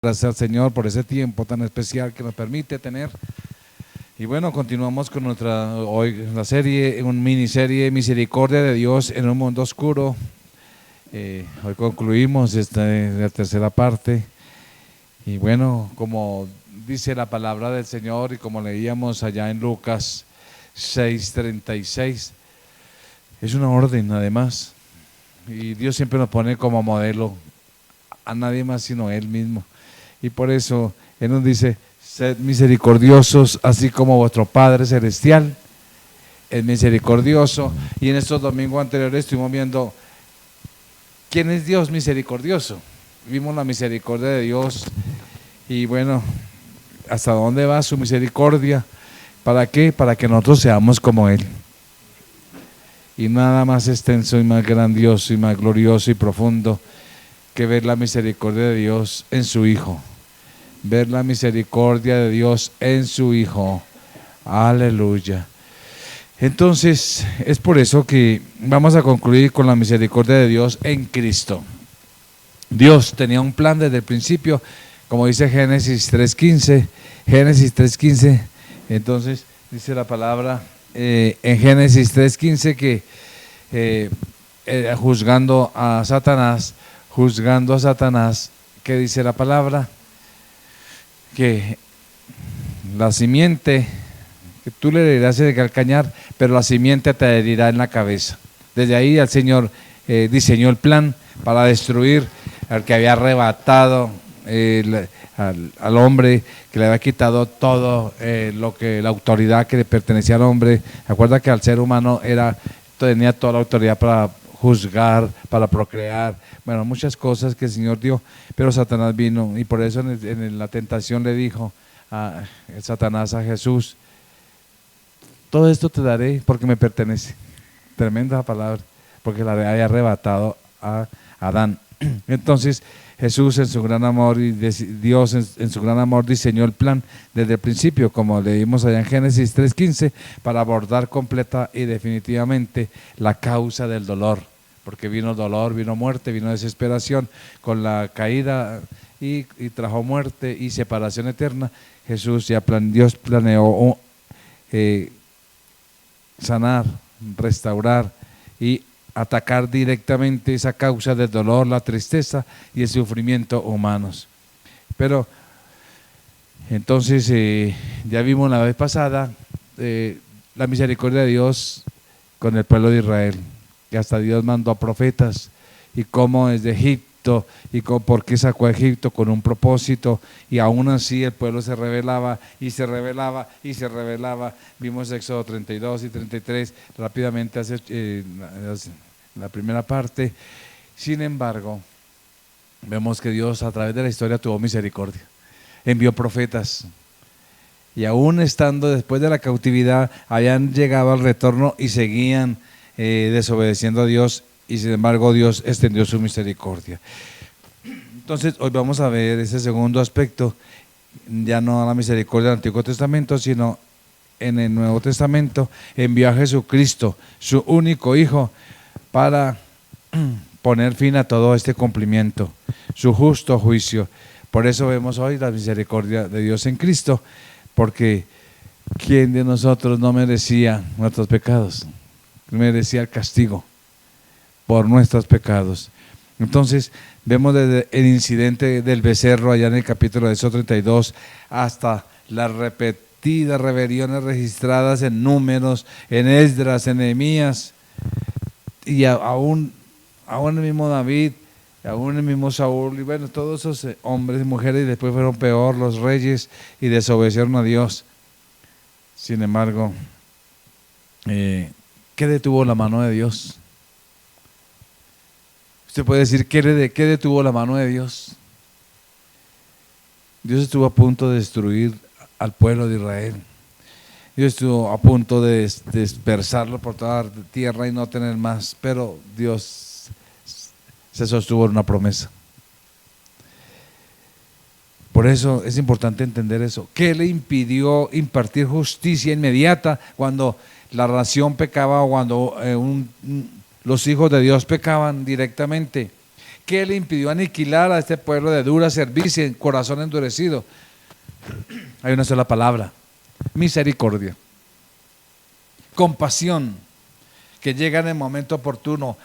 Gracias al Señor por ese tiempo tan especial que nos permite tener. Y bueno, continuamos con hoy la serie, una miniserie Misericordia de Dios en un mundo oscuro. Hoy concluimos la tercera parte. Y bueno, como dice la palabra del Señor y como leíamos allá en Lucas 6:36, es una orden además. Y Dios siempre nos pone como modelo a nadie más sino Él mismo. Y por eso Él nos dice: sed misericordiosos, así como vuestro Padre Celestial es misericordioso. Y en estos domingos anteriores estuvimos viendo quién es Dios misericordioso. Vimos la misericordia de Dios y bueno, hasta dónde va su misericordia. ¿Para qué? Para que nosotros seamos como Él. Y nada más extenso y más grandioso y más glorioso y profundo que ver la misericordia de Dios en su Hijo. Ver la misericordia de Dios en su Hijo. Aleluya. Entonces, es por eso que vamos a concluir con la misericordia de Dios en Cristo. Dios tenía un plan desde el principio, como dice Génesis 3:15. Génesis 3:15, entonces dice la palabra en Génesis 3:15 que juzgando a Satanás, ¿qué dice la palabra? Que la simiente, que tú le herirás en el calcañar, pero la simiente te herirá en la cabeza. Desde ahí el Señor diseñó el plan para destruir al que había arrebatado al hombre, que le había quitado todo la autoridad que le pertenecía al hombre. Recuerda que al ser humano tenía toda la autoridad para juzgar, para procrear, bueno, muchas cosas que el Señor dio, pero Satanás vino y por eso en la tentación le dijo a Satanás a Jesús: todo esto te daré porque me pertenece. Tremenda palabra, porque la había arrebatado a Adán. Entonces Jesús en su gran amor y Dios en su gran amor diseñó el plan desde el principio, como leímos allá en Génesis 3:15, para abordar completa y definitivamente la causa del dolor, porque vino dolor, vino muerte, vino desesperación con la caída y trajo muerte y separación eterna. Dios planeó sanar, restaurar y atacar directamente esa causa del dolor, la tristeza y el sufrimiento humanos. Pero entonces ya vimos la vez pasada la misericordia de Dios con el pueblo de Israel, que hasta Dios mandó a profetas, y cómo desde Egipto y por qué sacó a Egipto con un propósito, y aún así el pueblo se rebelaba y se rebelaba y se rebelaba. Vimos Éxodo 32 y 33 rápidamente hace la primera parte. Sin embargo, vemos que Dios a través de la historia tuvo misericordia, envió profetas, y aún estando después de la cautividad habían llegado al retorno y seguían desobedeciendo a Dios, y sin embargo Dios extendió su misericordia. Entonces hoy vamos a ver ese segundo aspecto, ya no a la misericordia del Antiguo Testamento, sino en el Nuevo Testamento. Envió a Jesucristo, su único Hijo, para poner fin a todo este cumplimiento, su justo juicio. Por eso vemos hoy la misericordia de Dios en Cristo, porque ¿quién de nosotros no merecía nuestros pecados? Merecía el castigo por nuestros pecados. Entonces vemos desde el incidente del becerro allá en el capítulo de Éxodo 32 hasta las repetidas rebeliones registradas en Números, en Esdras, en Nehemías, y aún el mismo David, aún el mismo Saúl, y bueno, todos esos hombres y mujeres, y después fueron peor los reyes y desobedecieron a Dios. Sin embargo, ¿qué detuvo la mano de Dios? Usted puede decir, ¿qué detuvo la mano de Dios? Dios estuvo a punto de destruir al pueblo de Israel. Dios estuvo a punto de dispersarlo por toda la tierra y no tener más, pero Dios se sostuvo en una promesa. Por eso es importante entender eso. ¿Qué le impidió impartir justicia inmediata cuando la nación pecaba o cuando los hijos de Dios pecaban directamente? ¿Qué le impidió aniquilar a este pueblo de dura cerviz y corazón endurecido? Hay una sola palabra: misericordia. Compasión, que llega en el momento oportuno.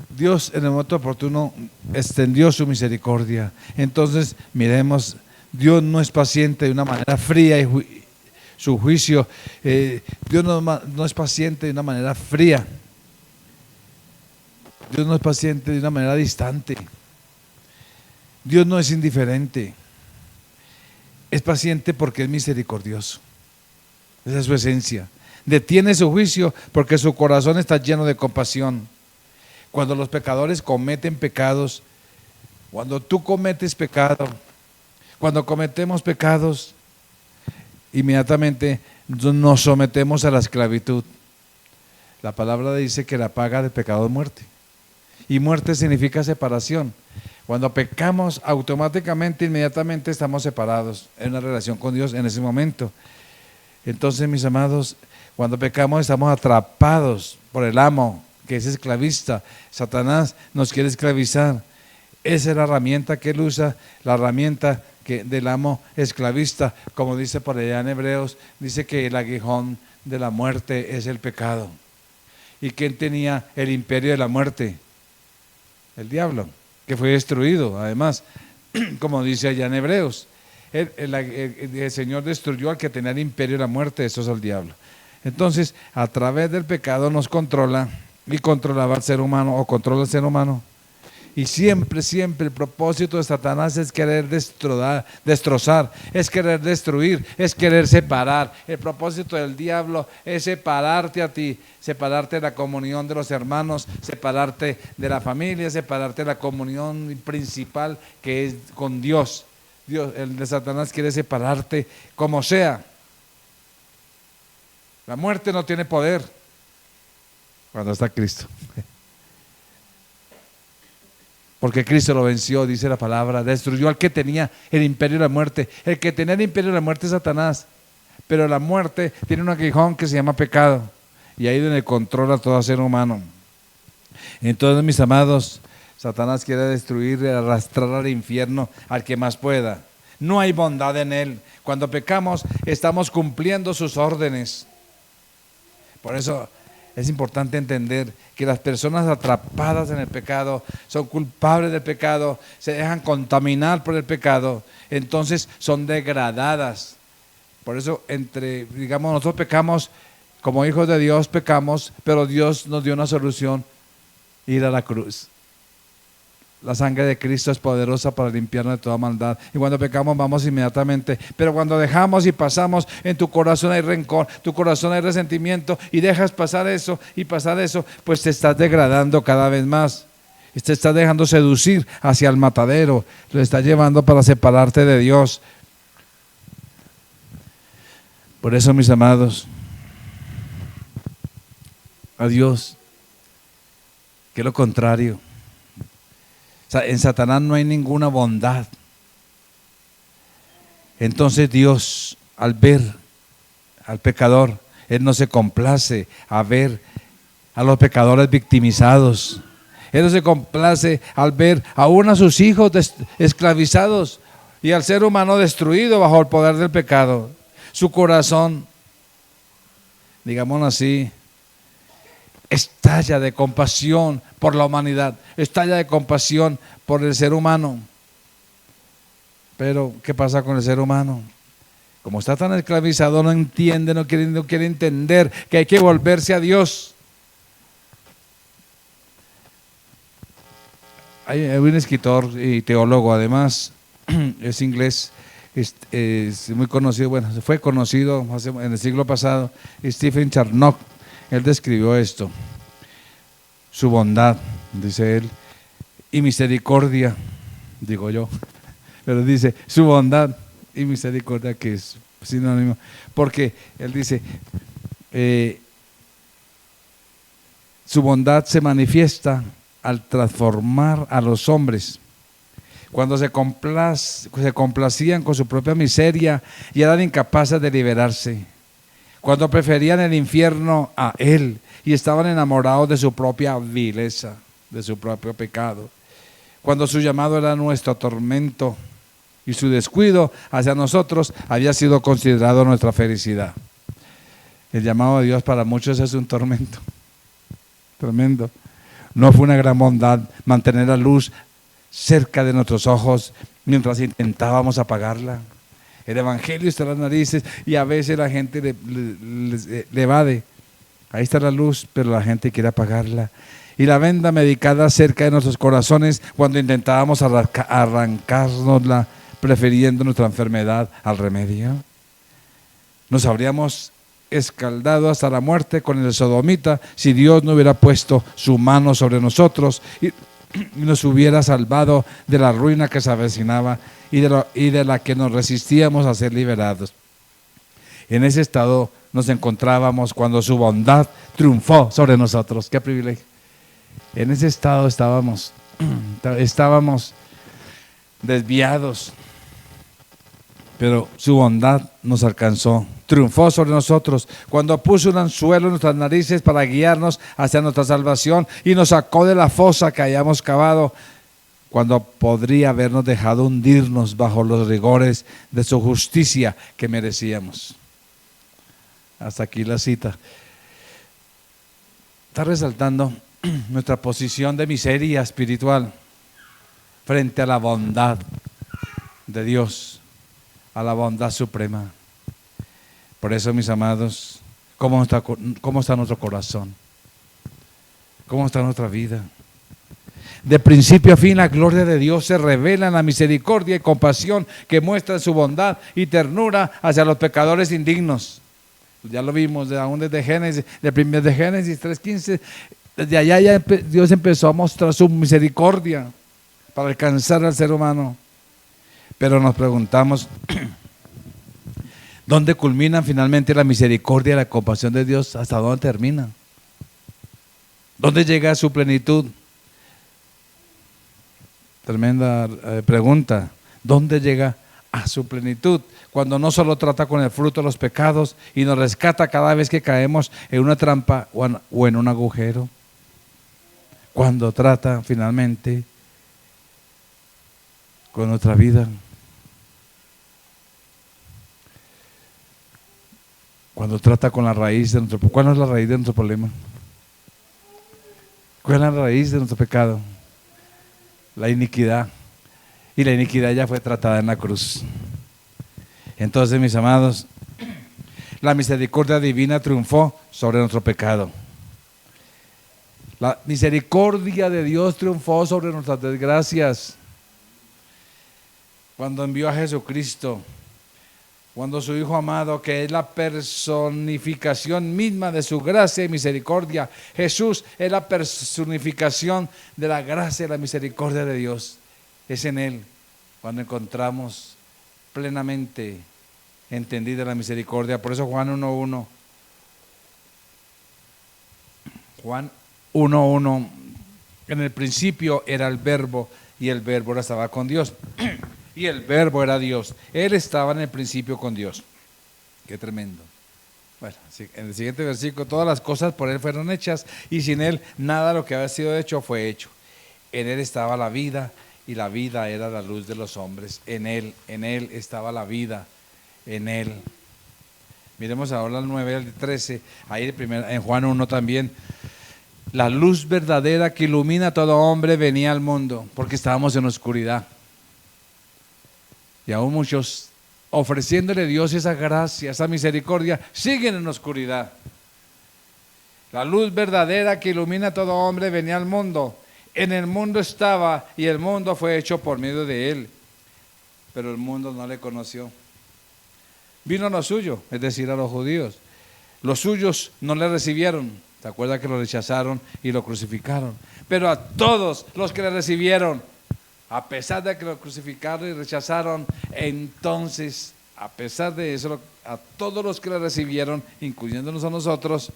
Dios en el momento oportuno extendió su misericordia. Entonces miremos, Dios no es paciente de una manera fría y su juicio, Dios no es paciente de una manera fría. Dios no es paciente de una manera distante. Dios no es indiferente. Es paciente porque es misericordioso. Esa es su esencia. Detiene su juicio porque su corazón está lleno de compasión. Cuando los pecadores cometen pecados, cuando tú cometes pecado, cuando cometemos pecados, inmediatamente nos sometemos a la esclavitud. La palabra dice que la paga del pecado es muerte. Y muerte significa separación. Cuando pecamos, automáticamente, inmediatamente estamos separados en una relación con Dios en ese momento. Entonces, mis amados, cuando pecamos estamos atrapados por el amo, que es esclavista. Satanás nos quiere esclavizar. Esa es la herramienta que él usa, la herramienta del amo esclavista. Como dice por allá en Hebreos, dice que el aguijón de la muerte es el pecado. ¿Y quién tenía el imperio de la muerte? El diablo, que fue destruido, además, como dice allá en Hebreos. El Señor destruyó al que tenía el imperio de la muerte, eso es el diablo. Entonces, a través del pecado nos controla y controlaba al ser humano, o controla al ser humano. Y siempre el propósito de Satanás es querer destrozar, es querer destruir, es querer separar. El propósito del diablo es separarte a ti, separarte de la comunión de los hermanos, separarte de la familia, separarte de la comunión principal que es con Dios. El de Satanás quiere separarte como sea. La muerte no tiene poder cuando está Cristo. Porque Cristo lo venció, dice la palabra, destruyó al que tenía el imperio de la muerte. El que tenía el imperio de la muerte es Satanás, pero la muerte tiene un aguijón que se llama pecado, y ahí es donde controla a todo ser humano. Entonces, mis amados, Satanás quiere destruir y arrastrar al infierno al que más pueda. No hay bondad en él. Cuando pecamos, estamos cumpliendo sus órdenes. Por eso es importante entender que las personas atrapadas en el pecado son culpables del pecado, se dejan contaminar por el pecado, entonces son degradadas. Por eso, nosotros pecamos, como hijos de Dios pecamos, pero Dios nos dio una solución: ir a la cruz. La sangre de Cristo es poderosa para limpiarnos de toda maldad. Y cuando pecamos vamos inmediatamente. Pero cuando dejamos y pasamos, en tu corazón hay rencor, tu corazón hay resentimiento, y dejas pasar eso, pues te estás degradando cada vez más. Y te estás dejando seducir hacia el matadero. Lo estás llevando para separarte de Dios. Por eso, mis amados, a Dios, que es lo contrario. En Satanás no hay ninguna bondad. Entonces Dios, al ver al pecador, Él no se complace a ver a los pecadores victimizados. Él no se complace al ver aún a sus hijos esclavizados y al ser humano destruido bajo el poder del pecado. Su corazón, digámoslo así, estalla de compasión por la humanidad, estalla de compasión por el ser humano. Pero, ¿qué pasa con el ser humano? Como está tan esclavizado, no entiende, no quiere entender que hay que volverse a Dios. Hay un escritor y teólogo, además, es inglés, es muy conocido, fue conocido en el siglo pasado, Stephen Charnock. Él describió esto: su bondad, dice él, y misericordia, digo yo, pero dice su bondad y misericordia, que es sinónimo, porque él dice, su bondad se manifiesta al transformar a los hombres. Cuando se complacían con su propia miseria y eran incapaces de liberarse. Cuando preferían el infierno a Él y estaban enamorados de su propia vileza, de su propio pecado. cuando su llamado era nuestro tormento y su descuido hacia nosotros había sido considerado nuestra felicidad. El llamado de Dios para muchos es un tormento tremendo. No fue una gran bondad mantener la luz cerca de nuestros ojos mientras intentábamos apagarla. El evangelio está en las narices y a veces la gente le evade. Ahí está la luz, pero la gente quiere apagarla. Y la venda medicada cerca de nuestros corazones cuando intentábamos arrancárnosla, prefiriendo nuestra enfermedad al remedio. Nos habríamos escaldado hasta la muerte con el sodomita si Dios no hubiera puesto su mano sobre nosotros y nos hubiera salvado de la ruina que se avecinaba y de la que nos resistíamos a ser liberados. En ese estado nos encontrábamos cuando su bondad triunfó sobre nosotros. ¡Qué privilegio! En ese estado estábamos desviados, pero su bondad nos alcanzó, triunfó sobre nosotros cuando puso un anzuelo en nuestras narices para guiarnos hacia nuestra salvación y nos sacó de la fosa que hayamos cavado, cuando podría habernos dejado hundirnos bajo los rigores de su justicia que merecíamos. Hasta aquí la cita. Está resaltando nuestra posición de miseria espiritual frente a la bondad de Dios, a la bondad suprema. Por eso, mis amados, ¿cómo está nuestro corazón? ¿Cómo está nuestra vida? De principio a fin la gloria de Dios se revela en la misericordia y compasión que muestra su bondad y ternura hacia los pecadores indignos. Ya lo vimos aún desde Génesis, de Génesis 3:15. Desde allá ya Dios empezó a mostrar su misericordia para alcanzar al ser humano. Pero nos preguntamos, ¿dónde culmina finalmente la misericordia y la compasión de Dios? ¿Hasta dónde termina? ¿Dónde llega a su plenitud? Tremenda pregunta. ¿Dónde llega a su plenitud? Cuando no solo trata con el fruto de los pecados y nos rescata cada vez que caemos en una trampa o en un agujero. Cuando trata finalmente con nuestra vida. Cuando trata con la raíz de nuestro problema. ¿Cuál es la raíz de nuestro problema? ¿Cuál es la raíz de nuestro pecado? La iniquidad. Y la iniquidad ya fue tratada en la cruz. Entonces, mis amados, la misericordia divina triunfó sobre nuestro pecado. La misericordia de Dios triunfó sobre nuestras desgracias. Cuando envió a Jesucristo, cuando su Hijo amado, que es la personificación misma de su gracia y misericordia, Jesús es la personificación de la gracia y la misericordia de Dios. Es en Él cuando encontramos plenamente entendida la misericordia. Por eso Juan 1:1, en el principio era el Verbo y el Verbo estaba con Dios y el Verbo era Dios. Él estaba en el principio con Dios. Qué tremendo. Bueno, en el siguiente versículo, todas las cosas por Él fueron hechas y sin Él nada de lo que había sido hecho fue hecho. En Él estaba la vida y la vida era la luz de los hombres. En Él estaba la vida, en Él. Miremos ahora el 9 al 13, ahí en Juan 1 también. La luz verdadera que ilumina a todo hombre venía al mundo, porque estábamos en oscuridad. Y aún muchos, ofreciéndole a Dios esa gracia, esa misericordia, siguen en oscuridad. La luz verdadera que ilumina a todo hombre venía al mundo. En el mundo estaba y el mundo fue hecho por medio de Él, pero el mundo no le conoció. Vino a lo suyo, es decir, a los judíos. Los suyos no le recibieron. ¿Se acuerda que lo rechazaron y lo crucificaron? Pero a todos los que le recibieron, a pesar de que lo crucificaron y rechazaron, entonces, a pesar de eso, a todos los que le recibieron, incluyéndonos a nosotros,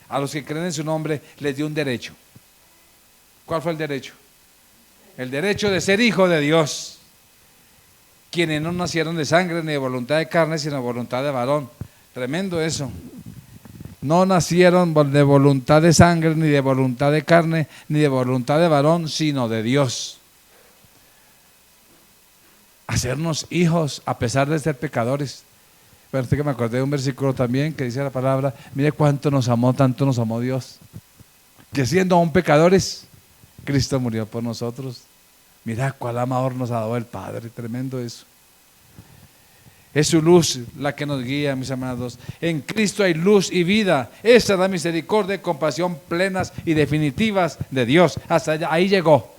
a los que creen en su nombre, les dio un derecho. ¿Cuál fue el derecho? El derecho de ser hijo de Dios, quienes no nacieron de sangre ni de voluntad de carne, sino de voluntad de varón. Tremendo eso. No nacieron de voluntad de sangre, ni de voluntad de carne, ni de voluntad de varón, sino de Dios. hacernos hijos a pesar de ser pecadores. Pero usted que me acordé de un versículo también que dice la palabra, mire cuánto nos amó, tanto nos amó Dios, que siendo aún pecadores, Cristo murió por nosotros. Mira cuál amador nos ha dado el Padre, tremendo eso. Es su luz la que nos guía, mis amados. En Cristo hay luz y vida. Esa es la misericordia y compasión plenas y definitivas de Dios. Hasta allá, ahí llegó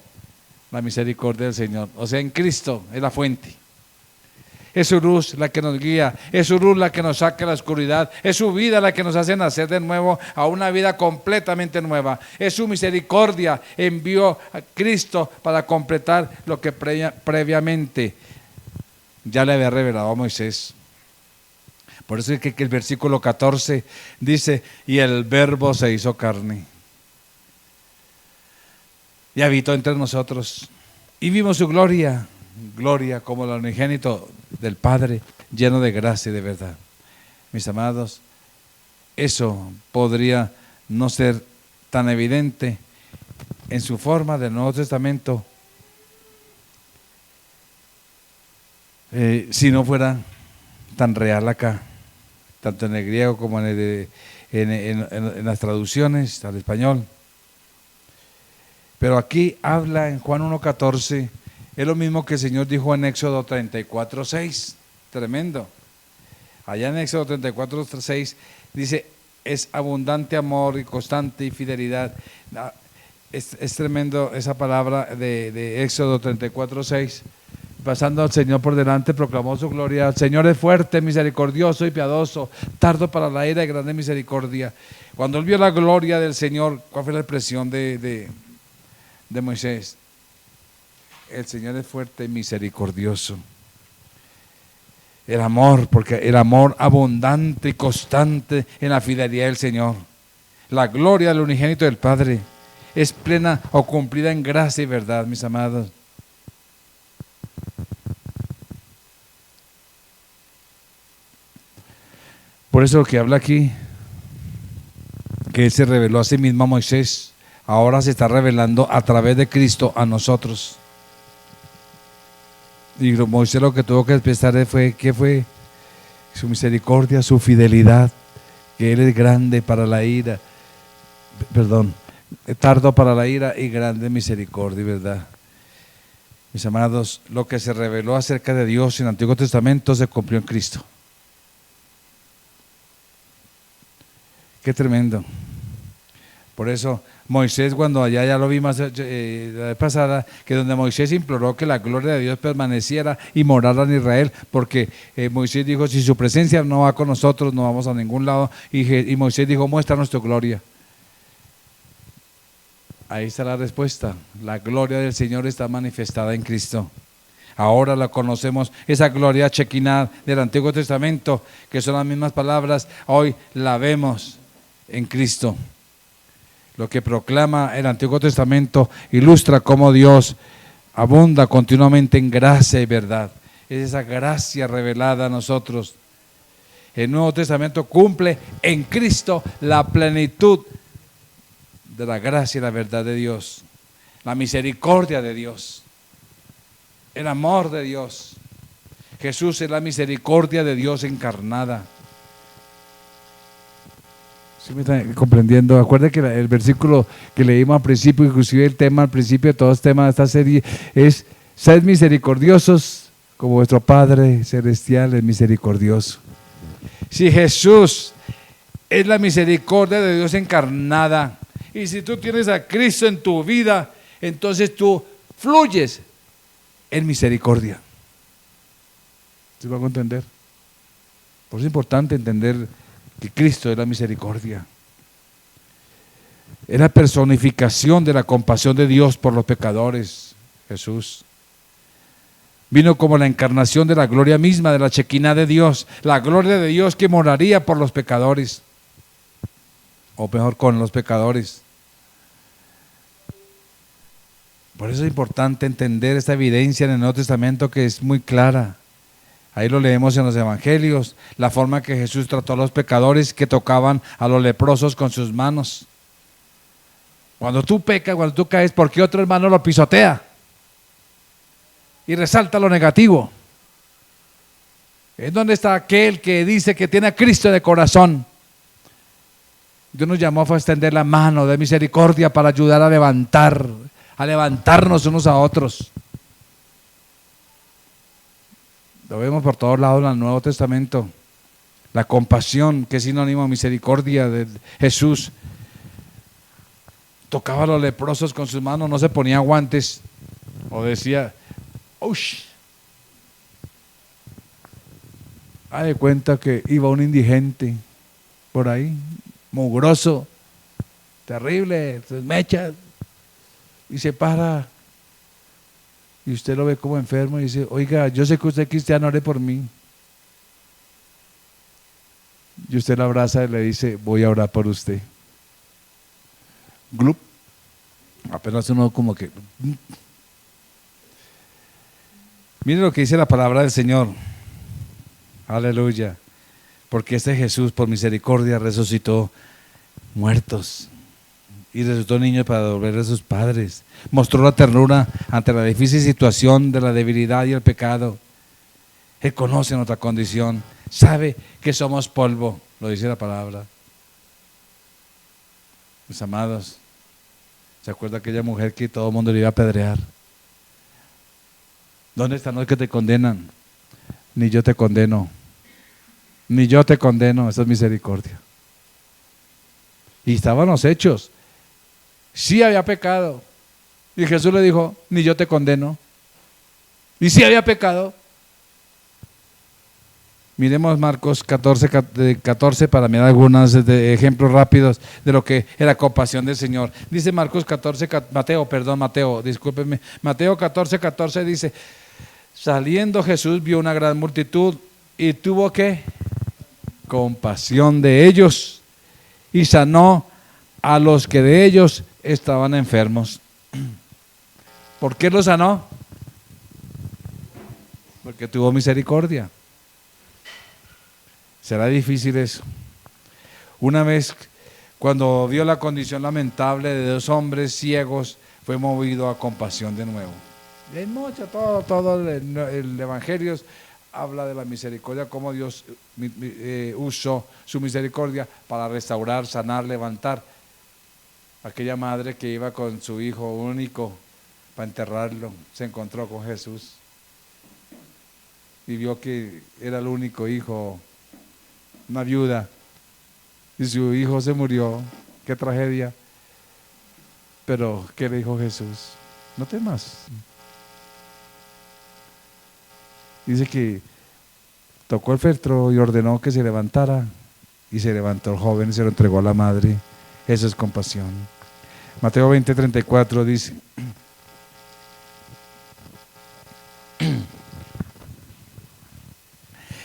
la misericordia del Señor. O sea, en Cristo es la fuente. Es su luz la que nos guía, es su luz la que nos saca de la oscuridad, es su vida la que nos hace nacer de nuevo a una vida completamente nueva. Es su misericordia, envió a Cristo para completar lo que previamente ya le había revelado a Moisés. Por eso es que el versículo 14 dice, y el Verbo se hizo carne y habitó entre nosotros y vimos su gloria, gloria como el unigénito del Padre, lleno de gracia y de verdad. Mis amados, eso podría no ser tan evidente en su forma del Nuevo Testamento si no fuera tan real acá, tanto en el griego como en las traducciones al español. Pero aquí habla en Juan 1:14, es lo mismo que el Señor dijo en Éxodo 34:6, tremendo. Allá en Éxodo 34:6 dice, es abundante amor y constante y fidelidad. Es tremendo esa palabra de Éxodo 34:6. Pasando al Señor por delante, proclamó su gloria. El Señor es fuerte, misericordioso y piadoso, tardo para la ira y grande misericordia. Cuando él vio la gloria del Señor, ¿cuál fue la expresión de Moisés? El Señor es fuerte y misericordioso. El amor, porque el amor abundante y constante en la fidelidad del Señor. La gloria del unigénito del Padre es plena o cumplida en gracia y verdad, mis amados. Por eso que habla aquí, que Él se reveló a sí mismo a Moisés, ahora se está revelando a través de Cristo a nosotros. Y Moisés lo que tuvo que expresar fue, ¿qué fue? Su misericordia, su fidelidad, que Él es grande para la ira, tardo para la ira y grande misericordia, ¿verdad? Mis amados, lo que se reveló acerca de Dios en el Antiguo Testamento se cumplió en Cristo. Qué tremendo. Por eso Moisés, cuando allá ya lo vimos la vez pasada, que donde Moisés imploró que la gloria de Dios permaneciera y morara en Israel, porque Moisés dijo, si su presencia no va con nosotros, no vamos a ningún lado, y Moisés dijo, muéstranos tu gloria. Ahí está la respuesta, la gloria del Señor está manifestada en Cristo. Ahora la conocemos, esa gloria chequiná del Antiguo Testamento, que son las mismas palabras, hoy la vemos en Cristo. Lo que proclama el Antiguo Testamento ilustra cómo Dios abunda continuamente en gracia y verdad. Es esa gracia revelada a nosotros. El Nuevo Testamento cumple en Cristo la plenitud de la gracia y la verdad de Dios, la misericordia de Dios, el amor de Dios. Jesús es la misericordia de Dios encarnada. ¿Sí me están comprendiendo? Acuérdense que el versículo que leímos al principio, inclusive el tema al principio de todo este tema de esta serie es: sed misericordiosos como vuestro Padre Celestial es misericordioso. Si Jesús es la misericordia de Dios encarnada, y si tú tienes a Cristo en tu vida, entonces tú fluyes en misericordia. ¿Sí me hago entender? Por eso es importante entender que Cristo es la misericordia. Es la personificación de la compasión de Dios por los pecadores. Jesús vino como la encarnación de la gloria misma de la chequina de Dios, la gloria de Dios que moraría por los pecadores, o mejor, con los pecadores. Por eso es importante entender esta evidencia en el Nuevo Testamento, que es muy clara. Ahí lo leemos en los evangelios, la forma que Jesús trató a los pecadores que tocaban a los leprosos con sus manos. Cuando tú pecas, cuando tú caes, ¿por qué otro hermano lo pisotea? Y resalta lo negativo. ¿En dónde está aquel que dice que tiene a Cristo de corazón? Dios nos llamó a extender la mano de misericordia para ayudar a levantarnos unos a otros. Lo vemos por todos lados en el Nuevo Testamento. La compasión, que es sinónimo de misericordia de Jesús. Tocaba a los leprosos con sus manos, no se ponía guantes. O decía, ¡ush! De cuenta que iba un indigente por ahí, mugroso, terrible, sus mechas, y se para. Y usted lo ve como enfermo y dice, oiga, yo sé que usted es cristiano, ore por mí. Y usted lo abraza y le dice, voy a orar por usted. Glup. Apenas uno como que... Mire lo que dice la palabra del Señor. Aleluya. Porque este Jesús por misericordia resucitó muertos y resucitó niños para devolver a sus padres. Mostró la ternura ante la difícil situación de la debilidad y el pecado. Él conoce nuestra condición, sabe que somos polvo, lo dice la palabra. Mis amados, ¿se acuerda aquella mujer que todo el mundo le iba a apedrear? ¿Dónde están los que te condenan? Ni yo te condeno, ni yo te condeno, esa es misericordia. Y estaban los hechos, sí había pecado, y Jesús le dijo, ni yo te condeno, y sí había pecado. Miremos Marcos 14 para mirar algunos ejemplos rápidos de lo que es la compasión del Señor. Dice Marcos 14, Mateo, discúlpeme, Mateo 14 dice, saliendo Jesús vio una gran multitud y tuvo ¿qué? Compasión de ellos y sanó a los que de ellos estaban enfermos. ¿Por qué los sanó? Porque tuvo misericordia. Será difícil eso. Una vez, cuando vio la condición lamentable de dos hombres ciegos, fue movido a compasión de nuevo. Y hay mucho, todo el Evangelio habla de la misericordia, cómo Dios usó su misericordia para restaurar, sanar, levantar. Aquella madre que iba con su hijo único para enterrarlo, se encontró con Jesús y vio que era el único hijo, una viuda, y su hijo se murió. Qué tragedia. Pero ¿qué le dijo Jesús? No temas. Dice que tocó el féretro y ordenó que se levantara, y se levantó el joven y se lo entregó a la madre. Eso es compasión. Mateo 20:34 dice,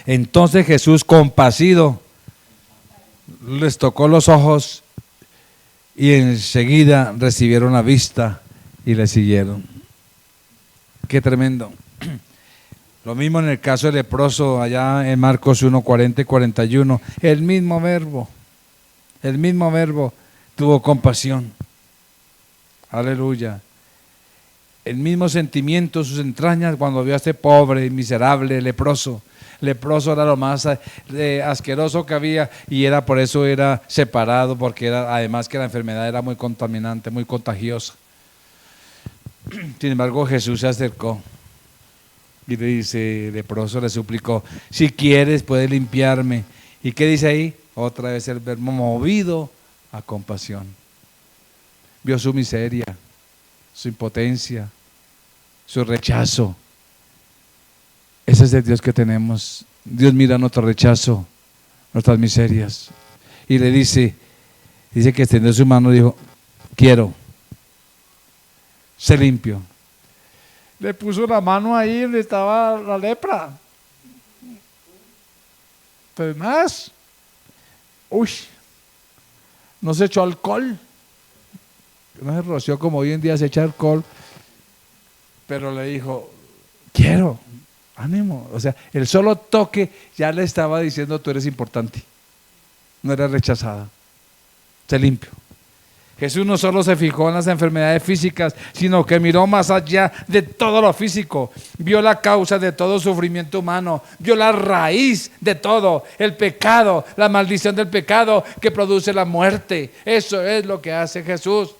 entonces Jesús, compasivo, les tocó los ojos y enseguida recibieron la vista y le siguieron. Qué tremendo. Lo mismo en el caso del leproso allá en Marcos 1:40 y 41. El mismo verbo tuvo compasión. Aleluya. El mismo sentimiento, sus entrañas cuando vio a este pobre, miserable, leproso. Leproso era lo más asqueroso que había y por eso era separado, porque además que la enfermedad era muy contaminante, muy contagiosa. Sin embargo, Jesús se acercó y le dice, leproso le suplicó, si quieres puedes limpiarme. ¿Y qué dice ahí? Otra vez el verbo movido a compasión. Vio su miseria, su impotencia, su rechazo. Ese es el Dios que tenemos. Dios mira nuestro rechazo, nuestras miserias. Y le dice que extendió su mano y dijo, quiero, sé limpio. Le puso la mano ahí donde estaba la lepra. Pues más. No se echó alcohol. No se roció como hoy en día se echa alcohol. Pero le dijo, quiero. Ánimo, o sea, el solo toque ya le estaba diciendo tú eres importante, no eres rechazada, sé limpio. Jesús no solo se fijó en las enfermedades físicas, sino que miró más allá de todo lo físico. Vio la causa de todo sufrimiento humano, vio la raíz de todo, el pecado, la maldición del pecado que produce la muerte. Eso es lo que hace Jesús.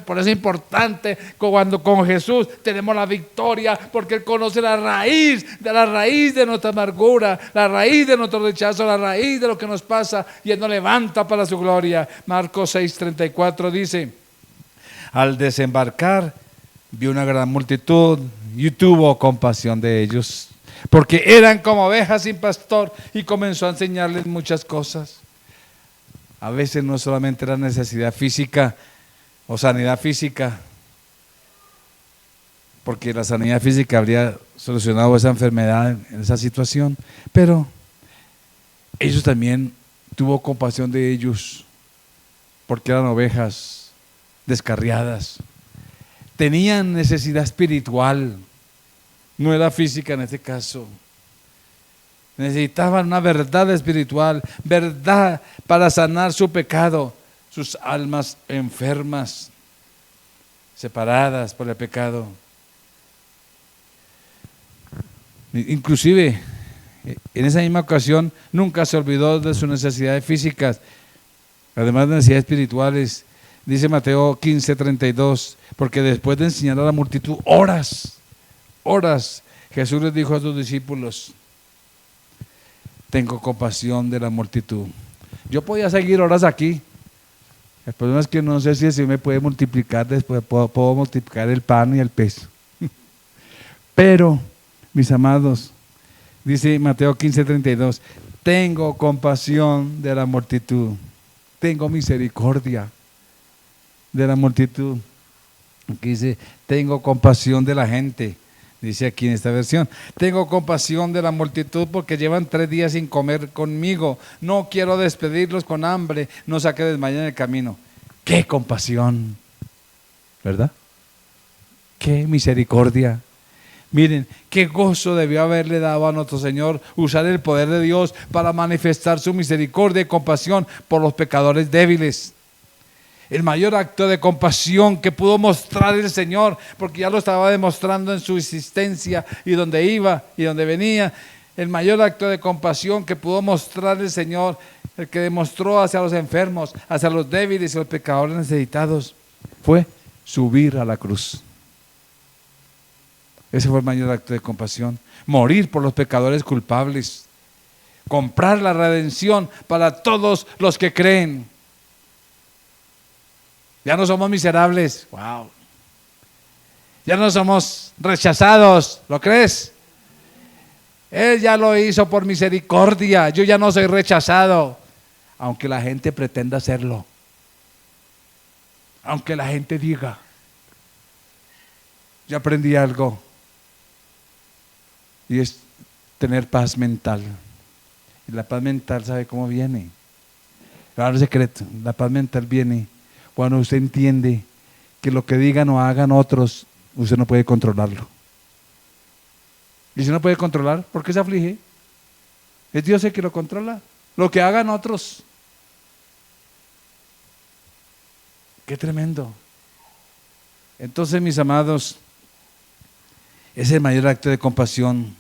Por eso es importante cuando con Jesús tenemos la victoria, porque Él conoce la raíz de nuestra amargura, la raíz de nuestro rechazo, la raíz de lo que nos pasa, y Él nos levanta para su gloria. Marcos 6:34 dice: al desembarcar vio una gran multitud y tuvo compasión de ellos, porque eran como ovejas sin pastor, y comenzó a enseñarles muchas cosas. A veces no solamente la necesidad física o sanidad física, porque la sanidad física habría solucionado esa enfermedad en esa situación, pero ellos también tuvo compasión de ellos, porque eran ovejas descarriadas, tenían necesidad espiritual, no era física en este caso. Necesitaban una verdad espiritual, verdad para sanar su pecado, sus almas enfermas, separadas por el pecado. Inclusive, en esa misma ocasión, nunca se olvidó de sus necesidades físicas, además de necesidades espirituales. Dice Mateo 15:32, porque después de enseñar a la multitud horas, Jesús les dijo a sus discípulos: tengo compasión de la multitud. Yo podía seguir horas aquí. El problema es que no sé si me puede multiplicar, después puedo multiplicar el pan y el pez. Pero, mis amados, dice Mateo 15:32, tengo compasión de la multitud, tengo misericordia de la multitud. Aquí dice, tengo compasión de la gente. Dice aquí en esta versión, tengo compasión de la multitud porque llevan 3 días sin comer conmigo. No quiero despedirlos con hambre, no sea que desmayen en el camino. ¡Qué compasión! ¿Verdad? ¡Qué misericordia! Miren, qué gozo debió haberle dado a nuestro Señor usar el poder de Dios para manifestar su misericordia y compasión por los pecadores débiles. El mayor acto de compasión que pudo mostrar el Señor, porque ya lo estaba demostrando en su existencia y donde iba y donde venía. El mayor acto de compasión que pudo mostrar el Señor, el que demostró hacia los enfermos, hacia los débiles y los pecadores necesitados, fue subir a la cruz. Ese fue el mayor acto de compasión. Morir por los pecadores culpables. Comprar la redención para todos los que creen. Ya no somos miserables. Wow. Ya no somos rechazados. ¿Lo crees? Él ya lo hizo por misericordia. Yo ya no soy rechazado. Aunque la gente pretenda hacerlo. Aunque la gente diga. Yo aprendí algo. Y es tener paz mental. Y la paz mental, ¿sabe cómo viene? Claro, secreto. La paz mental viene cuando usted entiende que lo que digan o hagan otros, usted no puede controlarlo. Y si no puede controlar, ¿por qué se aflige? Es Dios el que lo controla. Lo que hagan otros. Qué tremendo. Entonces, mis amados, es el mayor acto de compasión.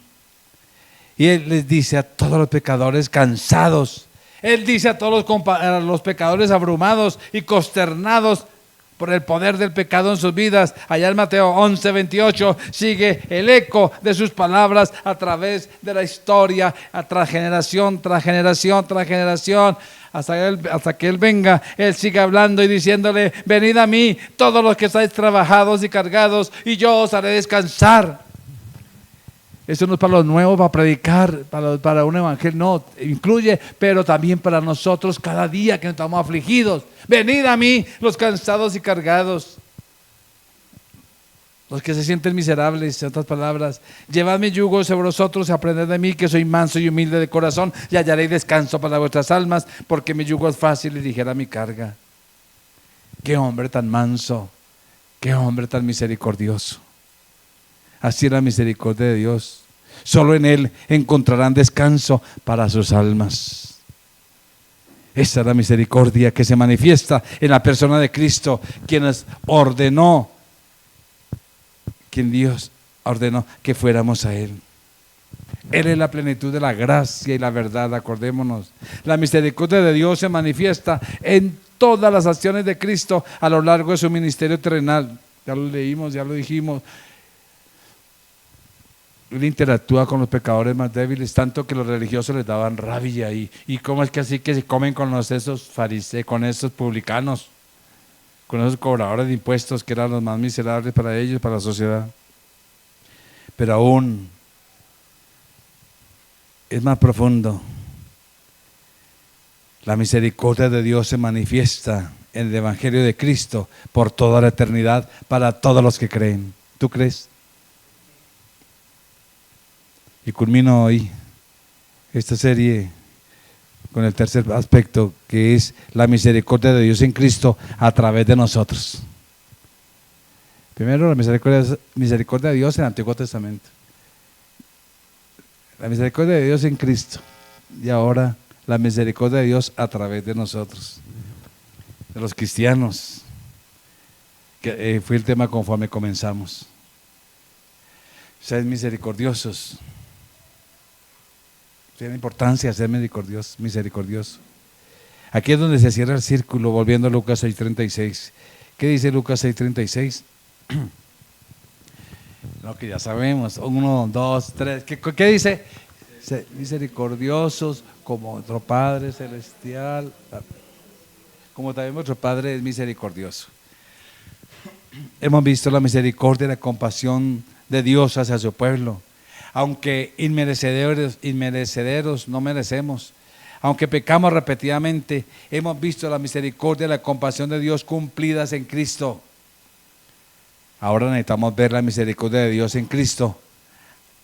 Y Él les dice a todos los pecadores cansados, Él dice a todos los pecadores abrumados y consternados por el poder del pecado en sus vidas. Allá en Mateo 11:28 sigue el eco de sus palabras a través de la historia, tras generación, tras generación, tras generación. Hasta que Él venga, Él sigue hablando y diciéndole: venid a mí, todos los que estáis trabajados y cargados, y yo os haré descansar. Eso no es para los nuevos, para predicar, para un evangelio, no, incluye, pero también para nosotros cada día que estamos afligidos. Venid a mí, los cansados y cargados, los que se sienten miserables, en otras palabras. Llevad mi yugo sobre vosotros y aprended de mí, que soy manso y humilde de corazón, y hallaréis descanso para vuestras almas, porque mi yugo es fácil y ligera mi carga. Qué hombre tan manso, qué hombre tan misericordioso. Así es la misericordia de Dios. Solo en Él encontrarán descanso para sus almas. Esa es la misericordia que se manifiesta en la persona de Cristo, quien Dios ordenó que fuéramos a Él. Él es la plenitud de la gracia y la verdad, acordémonos. La misericordia de Dios se manifiesta en todas las acciones de Cristo a lo largo de su ministerio terrenal. Ya lo leímos, ya lo dijimos. Él interactúa con los pecadores más débiles, tanto que los religiosos les daban rabia. ¿Y cómo es que así que se comen con esos fariseos, con esos publicanos, con esos cobradores de impuestos que eran los más miserables para ellos, para la sociedad? Pero aún es más profundo. La misericordia de Dios se manifiesta en el Evangelio de Cristo por toda la eternidad para todos los que creen. ¿Tú crees? Y culmino hoy esta serie con el tercer aspecto, que es la misericordia de Dios en Cristo a través de nosotros. Primero, la misericordia de Dios en el Antiguo Testamento. La misericordia de Dios en Cristo. Y ahora la misericordia de Dios a través de nosotros, de los cristianos, que fue el tema conforme comenzamos. Sed misericordiosos. Tiene importancia ser misericordioso. Aquí es donde se cierra el círculo, volviendo a Lucas 6:36. ¿Qué dice Lucas 6:36? Lo que ya sabemos, 1, 2, 3. ¿Qué dice? Sed misericordiosos como vuestro Padre Celestial, como también vuestro Padre es misericordioso. Hemos visto la misericordia y la compasión de Dios hacia su pueblo. Aunque inmerecederos no merecemos, aunque pecamos repetidamente, hemos visto la misericordia y la compasión de Dios cumplidas en Cristo. Ahora necesitamos ver la misericordia de Dios en Cristo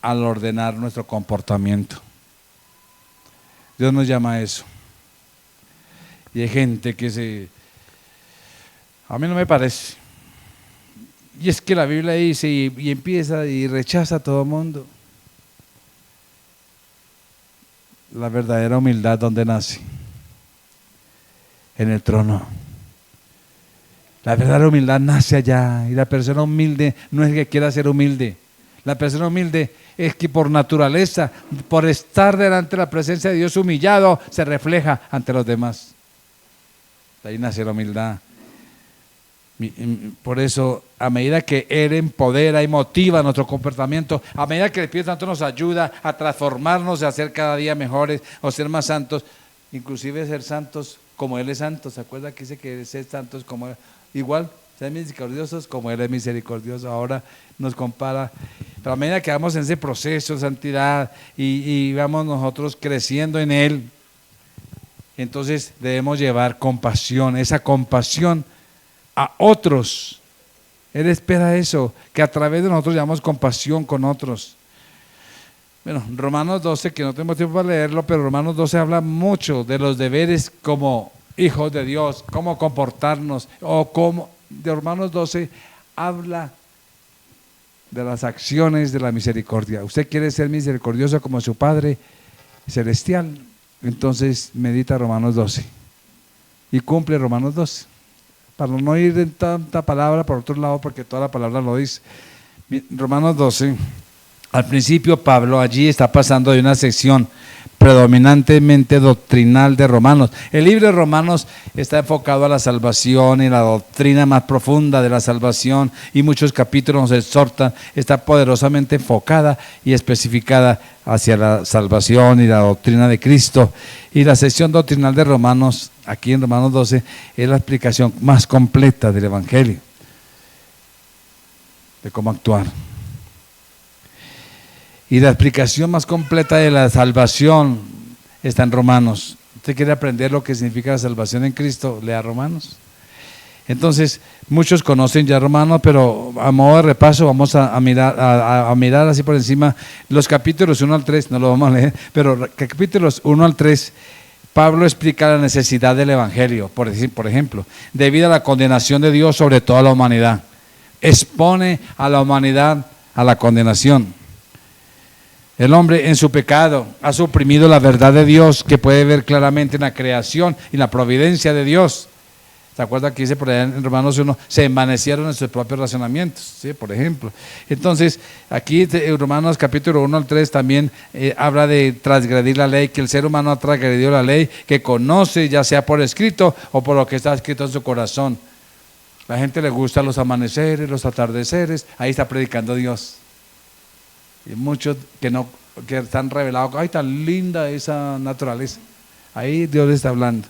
al ordenar nuestro comportamiento. Dios nos llama a eso. Y hay gente que a mí no me parece. Y es que la Biblia dice y empieza y rechaza a todo el mundo. La verdadera humildad, ¿dónde nace? En el trono. La verdadera humildad nace allá. Y la persona humilde no es que quiera ser humilde. La persona humilde es que por naturaleza, por estar delante de la presencia de Dios humillado, se refleja ante los demás. De ahí nace la humildad. Por eso, a medida que Él empodera y motiva nuestro comportamiento, a medida que el Espíritu Santo nos ayuda a transformarnos, a ser cada día mejores o ser más santos, inclusive ser santos como Él es santo. ¿Se acuerda que dice que ser santos como Él? Igual, ser misericordiosos como Él es misericordioso. Ahora nos compara. Pero a medida que vamos en ese proceso de santidad y vamos nosotros creciendo en Él, entonces debemos llevar compasión, esa compasión a otros. Él espera eso, que a través de nosotros llevamos compasión con otros. Bueno, Romanos 12, que no tengo tiempo para leerlo, pero Romanos 12 habla mucho de los deberes como hijos de Dios, cómo comportarnos, de Romanos 12 habla de las acciones de la misericordia. Usted quiere ser misericordioso como su Padre Celestial, entonces medita Romanos 12 y cumple Romanos 12. Para no ir en tanta palabra por otro lado, porque toda la palabra lo dice. Romanos 12, al principio Pablo allí está pasando de una sección predominantemente doctrinal de Romanos. El libro de Romanos está enfocado a la salvación y la doctrina más profunda de la salvación, y muchos capítulos nos exhortan, está poderosamente enfocada y especificada hacia la salvación y la doctrina de Cristo. Y la sección doctrinal de Romanos, aquí en Romanos 12, es la explicación más completa del Evangelio, de cómo actuar. Y la explicación más completa de la salvación está en Romanos. ¿Usted quiere aprender lo que significa la salvación en Cristo? Lea Romanos. Entonces, muchos conocen ya Romanos, pero a modo de repaso vamos a mirar así por encima los capítulos 1 al 3, no lo vamos a leer, pero capítulos 1 al 3, Pablo explica la necesidad del Evangelio, por ejemplo, debido a la condenación de Dios sobre toda la humanidad. Expone a la humanidad a la condenación. El hombre en su pecado ha suprimido la verdad de Dios que puede ver claramente en la creación y la providencia de Dios. ¿Se acuerdan que dice por allá en Romanos 1? Se envanecieron en sus propios razonamientos, ¿sí? Por ejemplo. Entonces, aquí en Romanos capítulo 1 al 3 también habla de transgredir la ley, que el ser humano ha transgredido la ley, que conoce ya sea por escrito o por lo que está escrito en su corazón. La gente le gusta los amaneceres, los atardeceres, ahí está predicando Dios. Y muchos que están revelados, ay, tan linda esa naturaleza. Ahí Dios le está hablando.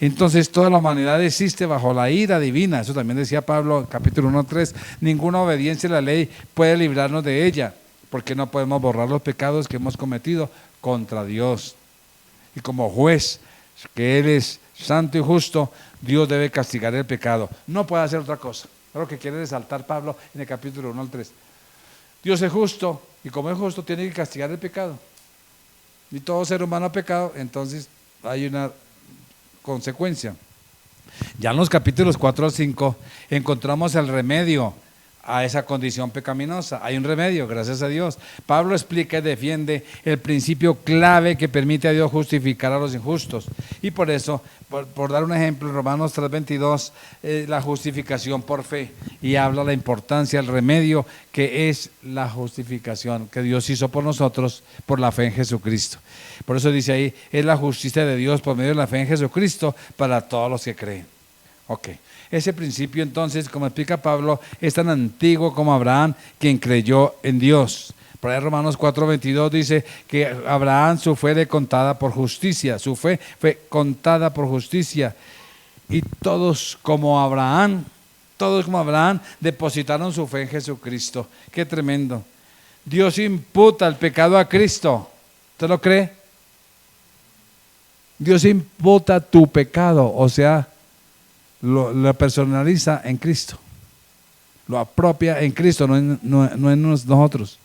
Entonces toda la humanidad existe bajo la ira divina. Eso también decía Pablo, capítulo 1:3. Ninguna obediencia a la ley puede librarnos de ella, porque no podemos borrar los pecados que hemos cometido contra Dios. Y como juez, que Él es santo y justo, Dios debe castigar el pecado. No puede hacer otra cosa. Es lo que quiere resaltar Pablo en el capítulo 1 al 3. Dios es justo, y como es justo, tiene que castigar el pecado. Y todo ser humano ha pecado, entonces hay una consecuencia. Ya en los capítulos 4 al 5 encontramos el remedio a esa condición pecaminosa. Hay un remedio, gracias a Dios. Pablo explica y defiende el principio clave que permite a Dios justificar a los injustos. Y por eso, por dar un ejemplo, en Romanos 3:22, la justificación por fe. Y habla la importancia, el remedio que es la justificación que Dios hizo por nosotros por la fe en Jesucristo. Por eso dice ahí, es la justicia de Dios por medio de la fe en Jesucristo para todos los que creen. Ok. Ese principio entonces, como explica Pablo, es tan antiguo como Abraham, quien creyó en Dios. Por ahí Romanos 4:22 dice que Abraham su fe fue contada por justicia, su fe fue contada por justicia. Y todos como Abraham depositaron su fe en Jesucristo. Qué tremendo. Dios imputa el pecado a Cristo. ¿Usted lo cree? Dios imputa tu pecado, o sea, lo personaliza en Cristo, lo apropia en Cristo, no en nosotros.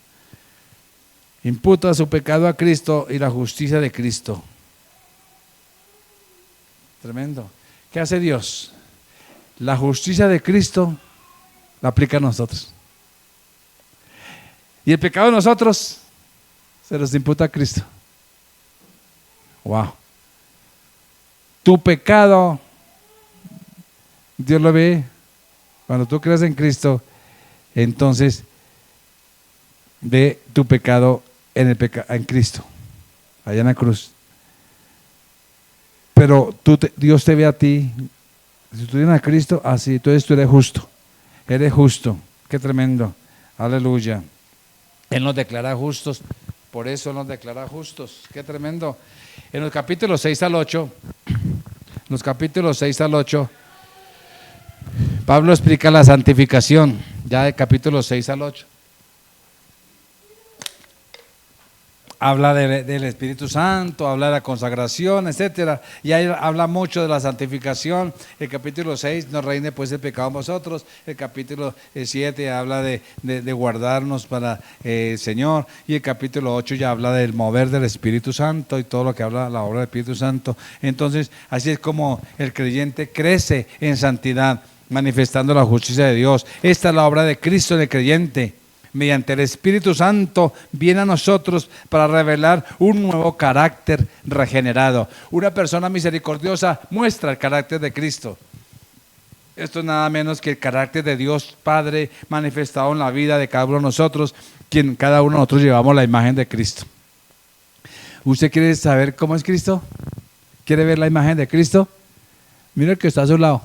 Imputa su pecado a Cristo y la justicia de Cristo. Tremendo. ¿Qué hace Dios? La justicia de Cristo la aplica a nosotros. Y el pecado de nosotros se los imputa a Cristo. Wow. Tu pecado, Dios lo ve. Cuando tú crees en Cristo, entonces ve tu pecado en Cristo, allá en la cruz. Pero Dios te ve a ti. Si tú tienes a Cristo, así, entonces tú eres justo. Eres justo. Qué tremendo. Aleluya. Él nos declara justos. Por eso nos declara justos. Qué tremendo. En los capítulos 6 al 8, Pablo explica la santificación, ya de capítulos 6 al 8. Habla del Espíritu Santo, habla de la consagración, etcétera. Y ahí habla mucho de la santificación. El capítulo 6, no reine pues el pecado en vosotros. El capítulo 7 habla de guardarnos para el Señor. Y el capítulo 8 ya habla del mover del Espíritu Santo y todo lo que habla la obra del Espíritu Santo. Entonces, así es como el creyente crece en santidad, manifestando la justicia de Dios. Esta es la obra de Cristo en el creyente. Mediante el Espíritu Santo viene a nosotros para revelar un nuevo carácter regenerado. Una persona misericordiosa muestra el carácter de Cristo. Esto es nada menos que el carácter de Dios Padre manifestado en la vida de cada uno de nosotros, quien cada uno de nosotros llevamos la imagen de Cristo. ¿Usted quiere saber cómo es Cristo? ¿Quiere ver la imagen de Cristo? Mira el que está a su lado.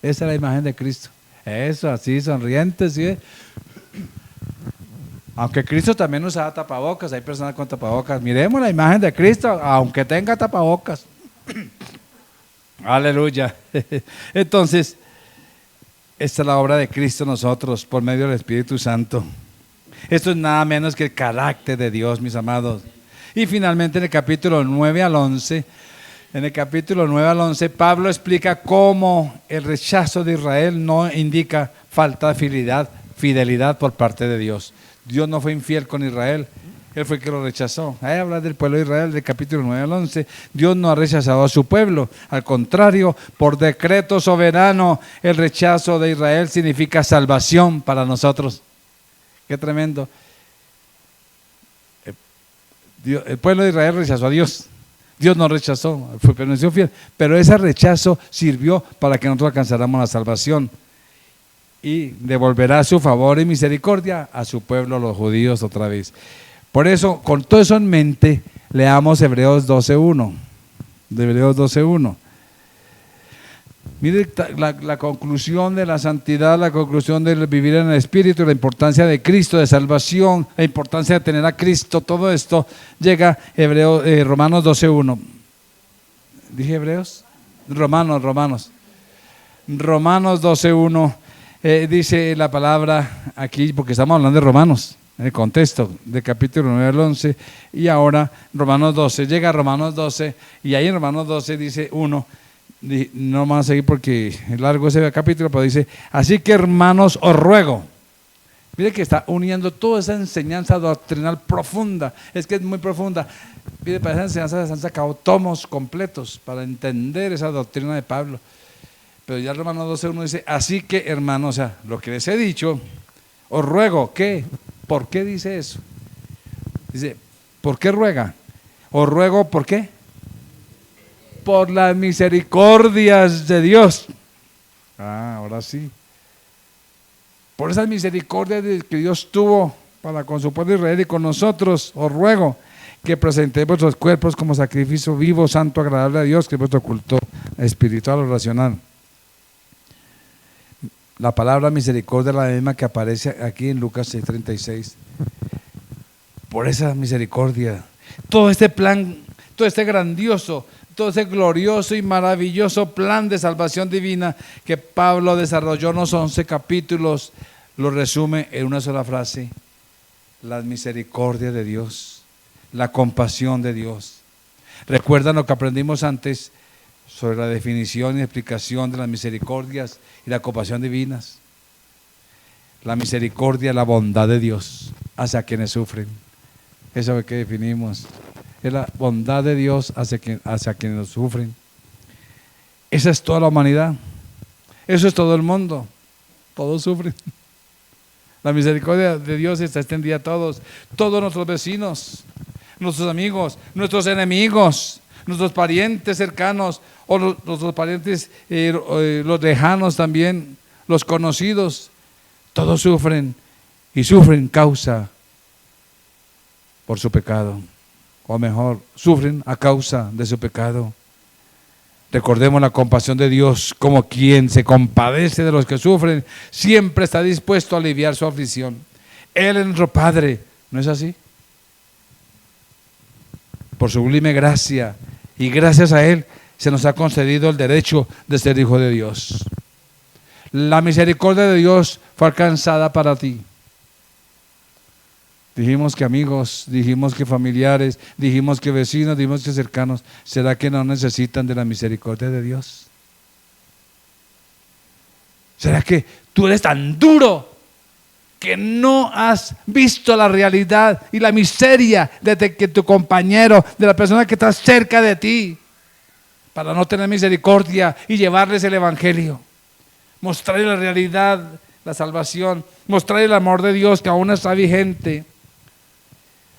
Esa es la imagen de Cristo. Eso, así, sonriente, ¿sí? Aunque Cristo también usaba tapabocas, hay personas con tapabocas. Miremos la imagen de Cristo, aunque tenga tapabocas. Aleluya. Entonces, esta es la obra de Cristo en nosotros, por medio del Espíritu Santo. Esto es nada menos que el carácter de Dios, mis amados. Y finalmente en el capítulo 9 al 11, Pablo explica cómo el rechazo de Israel no indica falta de fidelidad por parte de Dios. Dios no fue infiel con Israel, Él fue el que lo rechazó. Ahí habla del pueblo de Israel, del capítulo 9 al 11. Dios no ha rechazado a su pueblo, al contrario, por decreto soberano, el rechazo de Israel significa salvación para nosotros. Qué tremendo. El pueblo de Israel rechazó a Dios. Dios nos rechazó, fue permaneció fiel. Pero ese rechazo sirvió para que nosotros alcanzáramos la salvación. Y devolverá su favor y misericordia a su pueblo, los judíos, otra vez. Por eso, con todo eso en mente, leamos Hebreos 12:1. De Hebreos 12:1. Mire la conclusión de la santidad, la conclusión del vivir en el Espíritu, la importancia de Cristo, de salvación, la importancia de tener a Cristo, todo esto llega Romanos 12:1. ¿Dije Hebreos? Romanos 12:1. Dice la palabra aquí, porque estamos hablando de Romanos, en el contexto del capítulo 9 al 11, y ahora Romanos 12, llega a Romanos 12, y ahí en Romanos 12 dice 1, no vamos a seguir porque es largo ese capítulo, pero dice, así que hermanos os ruego. Mire que está uniendo toda esa enseñanza doctrinal profunda, es que es muy profunda. Mire, para esa enseñanza se han sacado tomos completos para entender esa doctrina de Pablo. Pero ya Romanos 12:1 dice, así que hermanos, o sea, lo que les he dicho, os ruego, ¿qué? ¿Por qué dice eso? Dice, ¿por qué ruega? Os ruego, ¿por qué? Por las misericordias de Dios. Ahora sí. Por esas misericordias que Dios tuvo para con su pueblo Israel y con nosotros, os ruego que presentéis vuestros cuerpos como sacrificio vivo, santo, agradable a Dios, que es vuestro culto espiritual o racional. La palabra misericordia es la misma que aparece aquí en Lucas 6:36. Por esa misericordia, todo este plan, todo este grandioso, todo ese glorioso y maravilloso plan de salvación divina que Pablo desarrolló en los 11 capítulos, lo resume en una sola frase: la misericordia de Dios, la compasión de Dios. ¿Recuerdan lo que aprendimos antes sobre la definición y explicación de las misericordias y la compasión divinas? La misericordia, la bondad de Dios hacia quienes sufren. Eso es lo que definimos. Es la bondad de Dios hacia quienes sufren. Esa es toda la humanidad. Eso es todo el mundo. Todos sufren. La misericordia de Dios está extendida a todos. Todos nuestros vecinos, nuestros amigos, nuestros enemigos, nuestros parientes cercanos, o nuestros parientes los lejanos también, los conocidos, todos sufren, y sufren causa por su pecado, o mejor, sufren a causa de su pecado. Recordemos la compasión de Dios, como quien se compadece de los que sufren, siempre está dispuesto a aliviar su aflicción. Él es nuestro Padre, ¿no es así? Por su sublime gracia, y gracias a Él se nos ha concedido el derecho de ser hijo de Dios. La misericordia de Dios fue alcanzada para ti. Dijimos que amigos, dijimos que familiares, dijimos que vecinos, dijimos que cercanos. ¿Será que no necesitan de la misericordia de Dios? ¿Será que tú eres tan duro que no has visto la realidad y la miseria de que tu compañero, de la persona que está cerca de ti, para no tener misericordia y llevarles el evangelio? Mostrarles la realidad, la salvación, mostrarles el amor de Dios que aún está vigente.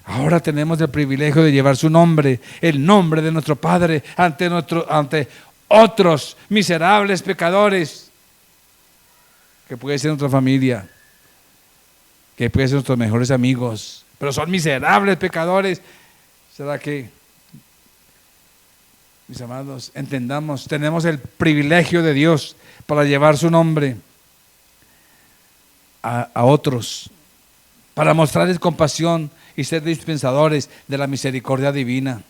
Ahora tenemos el privilegio de llevar su nombre, el nombre de nuestro Padre, ante otros miserables pecadores, que puede ser nuestra familia, que puede ser nuestros mejores amigos, pero son miserables pecadores. ¿Será que, mis amados, entendamos, tenemos el privilegio de Dios para llevar su nombre a otros, para mostrarles compasión y ser dispensadores de la misericordia divina?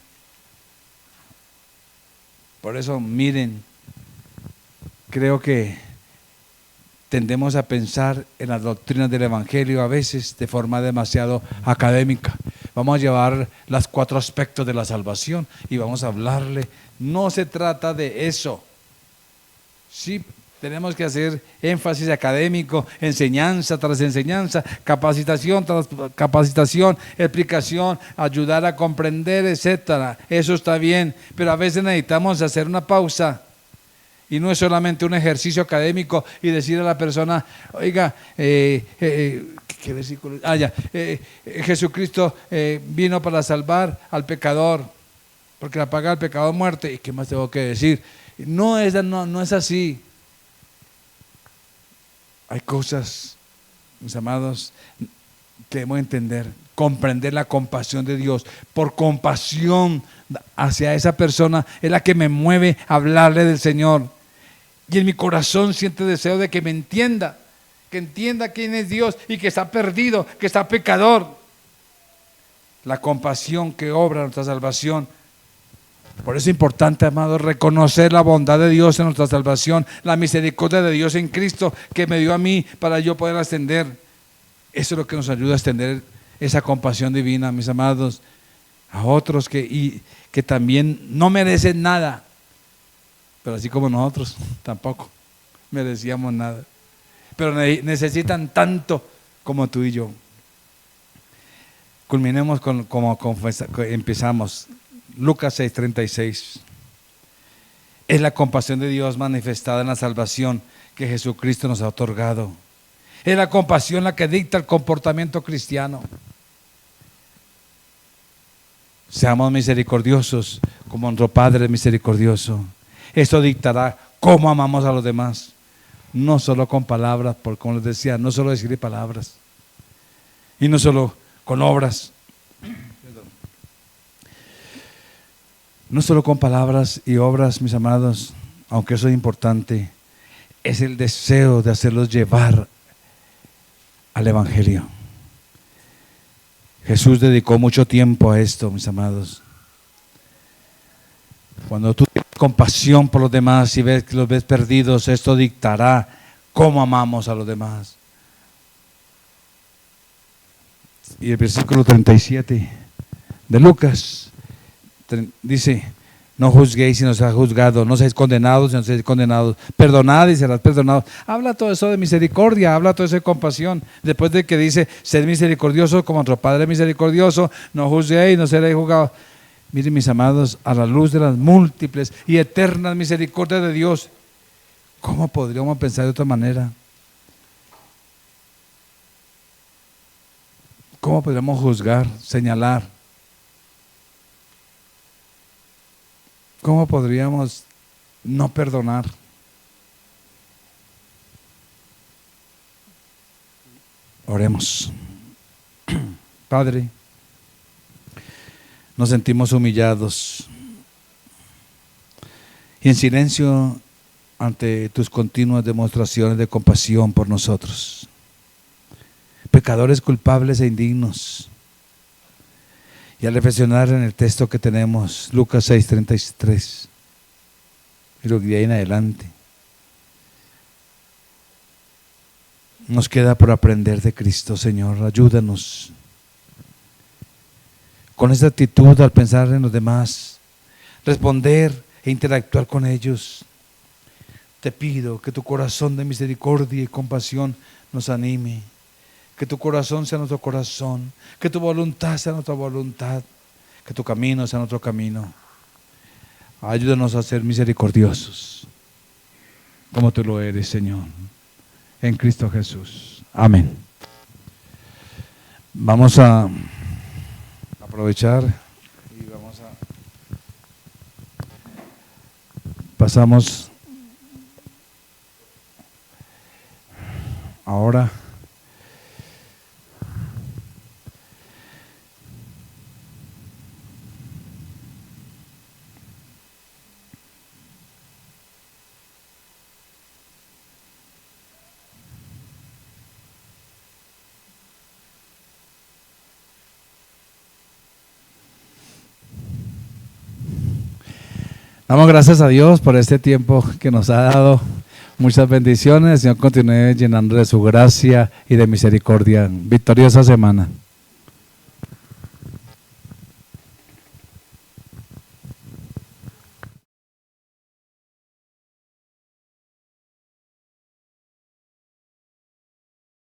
Por eso, miren, creo que tendemos a pensar en las doctrinas del Evangelio a veces de forma demasiado académica. Vamos a llevar los 4 aspectos de la salvación y vamos a hablarle. No se trata de eso. Sí, tenemos que hacer énfasis académico, enseñanza tras enseñanza, capacitación tras capacitación, explicación, ayudar a comprender, etcétera. Eso está bien, pero a veces necesitamos hacer una pausa. Y no es solamente un ejercicio académico y decir a la persona: oiga, ¿qué versículo? Ya. Jesucristo vino para salvar al pecador, porque la paga del pecado es muerte. ¿Y qué más tengo que decir? No es así. Hay cosas, mis amados, que debemos entender, comprender la compasión de Dios. Por compasión hacia esa persona es la que me mueve a hablarle del Señor. Y en mi corazón siente deseo de que me entienda, que entienda quién es Dios y que está perdido, que está pecador. La compasión que obra nuestra salvación. Por eso es importante, amados, reconocer la bondad de Dios en nuestra salvación, la misericordia de Dios en Cristo que me dio a mí para yo poder ascender. Eso es lo que nos ayuda a extender esa compasión divina, mis amados, a otros que también no merecen nada, pero así como nosotros tampoco merecíamos nada, pero necesitan tanto como tú y yo. Culminemos como empezamos. Lucas 6:36. Es la compasión de Dios manifestada en la salvación que Jesucristo nos ha otorgado. Es la compasión la que dicta el comportamiento cristiano. Seamos misericordiosos como nuestro Padre es misericordioso. Esto dictará cómo amamos a los demás. No solo con palabras, porque como les decía, no solo decir palabras. Y no solo con obras. No solo con palabras y obras, mis amados, aunque eso es importante, es el deseo de hacerlos llevar al Evangelio. Jesús dedicó mucho tiempo a esto, mis amados. Cuando tú tienes compasión por los demás y ves que los ves perdidos, esto dictará cómo amamos a los demás. Y el versículo 37 de Lucas dice: no juzguéis si no se ha juzgado, no seáis condenados si no seáis condenados, perdonad y serás perdonados. Habla todo eso de misericordia, habla todo eso de compasión. Después de que dice, sed misericordiosos como nuestro Padre es misericordioso, no juzguéis, no seréis juzgados. Miren, mis amados, a la luz de las múltiples y eternas misericordias de Dios, ¿cómo podríamos pensar de otra manera? ¿Cómo podríamos juzgar, señalar? ¿Cómo podríamos no perdonar? Oremos. Padre, nos sentimos humillados y en silencio ante tus continuas demostraciones de compasión por nosotros, pecadores culpables e indignos. Y al reflexionar en el texto que tenemos, Lucas 6:33, y lo que de ahí en adelante, nos queda por aprender de Cristo. Señor, ayúdanos con esa actitud al pensar en los demás, responder e interactuar con ellos. Te pido que tu corazón de misericordia y compasión nos anime. Que tu corazón sea nuestro corazón, que tu voluntad sea nuestra voluntad, que tu camino sea nuestro camino. Ayúdanos a ser misericordiosos, como tú lo eres, Señor, en Cristo Jesús. Amén. Vamos a aprovechar y pasamos ahora damos gracias a Dios por este tiempo que nos ha dado. Muchas bendiciones. El Señor continúe llenando de su gracia y de misericordia. Victoriosa semana.